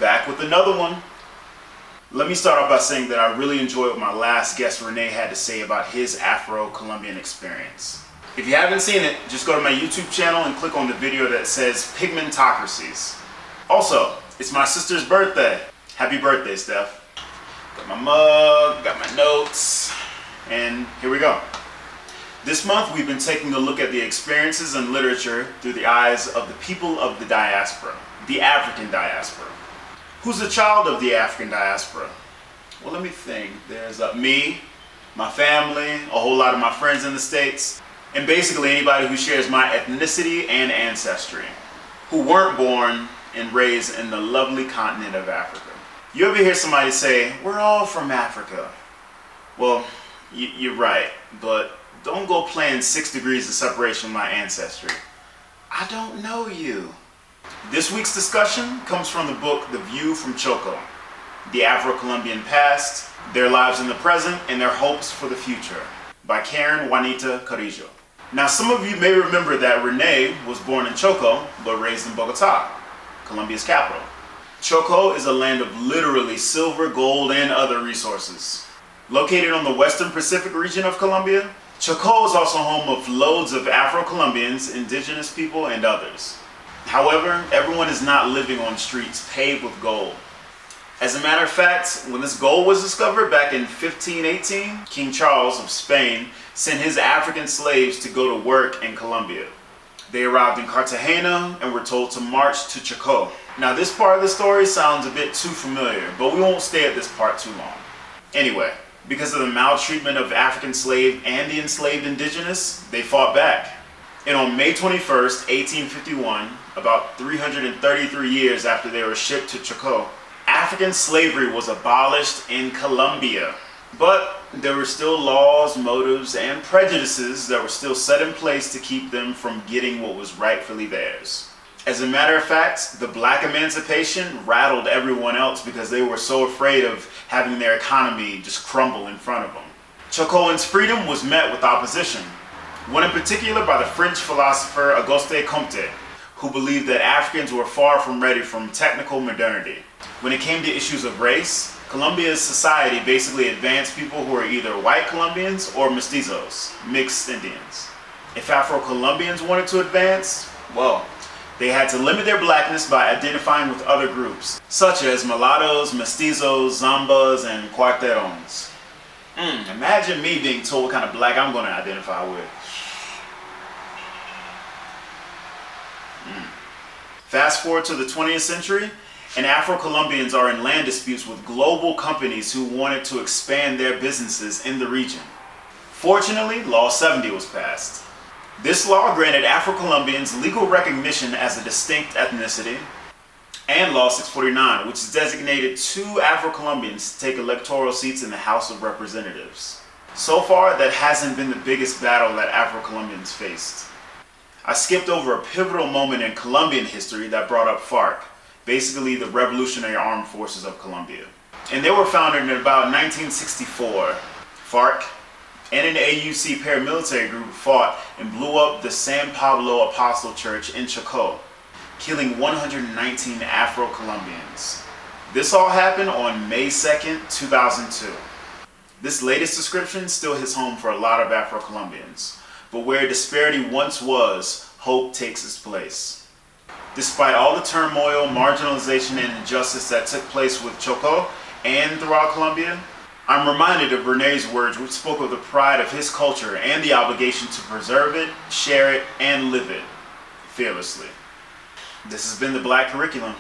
back with another one. Let me start off by saying that I really enjoyed what my last guest Renee had to say about his Afro-Colombian experience. If you haven't seen it, just go to my YouTube channel and click on the video that says Pigmentocracies. Also, it's my sister's birthday. Happy birthday, Steph. Got my mug, got my notes, and here we go. This month we've been taking a look at the experiences and literature through the eyes of the people of the diaspora, the African diaspora. Who's a child of the African diaspora? Well, let me think. There's me, my family, a whole lot of my friends in the States, and basically anybody who shares my ethnicity and ancestry, who weren't born and raised in the lovely continent of Africa. You ever hear somebody say, we're all from Africa? Well, you're right, but don't go playing 6 degrees of separation with my ancestry. I don't know you. This week's discussion comes from the book The View from Chocó, The Afro-Colombian Past, Their Lives in the Present, and Their Hopes for the Future, by Juanita Carrillo. Now, some of you may remember that Renee was born in Chocó, but raised in Bogotá, Colombia's capital. Chocó is a land of literally silver, gold, and other resources. Located on the western Pacific region of Colombia, Chocó is also home of loads of Afro-Colombians, indigenous people, and others. However, everyone is not living on streets paved with gold. As a matter of fact, when this gold was discovered back in 1518, King Charles of Spain sent his African slaves to go to work in Colombia. They arrived in Cartagena and were told to march to Chocó. Now, this part of the story sounds a bit too familiar, but we won't stay at this part too long. Anyway, because of the maltreatment of African slave and the enslaved indigenous, they fought back. And on May 21st, 1851, about 333 years after they were shipped to Chocó, African slavery was abolished in Colombia. But there were still laws, motives, and prejudices that were still set in place to keep them from getting what was rightfully theirs. As a matter of fact, the black emancipation rattled everyone else because they were so afraid of having their economy just crumble in front of them. Chocóans' freedom was met with opposition. One in particular by the French philosopher Auguste Comte, who believed that Africans were far from ready for technical modernity. When it came to issues of race, Colombia's society basically advanced people who were either white Colombians or mestizos, mixed Indians. If Afro-Colombians wanted to advance, well, they had to limit their blackness by identifying with other groups, such as mulattoes, mestizos, zambas, and cuarterones. Imagine me being told what kind of black I'm going to identify with. Fast forward to the 20th century, and Afro-Colombians are in land disputes with global companies who wanted to expand their businesses in the region. Fortunately, Law 70 was passed. This law granted Afro-Colombians legal recognition as a distinct ethnicity, and Law 649, which designated 2 Afro-Colombians to take electoral seats in the House of Representatives. So far, that hasn't been the biggest battle that Afro-Colombians faced. I skipped over a pivotal moment in Colombian history that brought up FARC, basically the Revolutionary Armed Forces of Colombia. And they were founded in about 1964. FARC and an AUC paramilitary group fought and blew up the San Pablo Apostle Church in Chocó, killing 119 Afro-Colombians. This all happened on May 2nd, 2002. This latest description still hits home for a lot of Afro-Colombians, but where disparity once was, hope takes its place. Despite all the turmoil, marginalization, and injustice that took place with Chocó and throughout Colombia, I'm reminded of Renee's words, which spoke of the pride of his culture and the obligation to preserve it, share it, and live it fearlessly. This has been the Black Curriculum.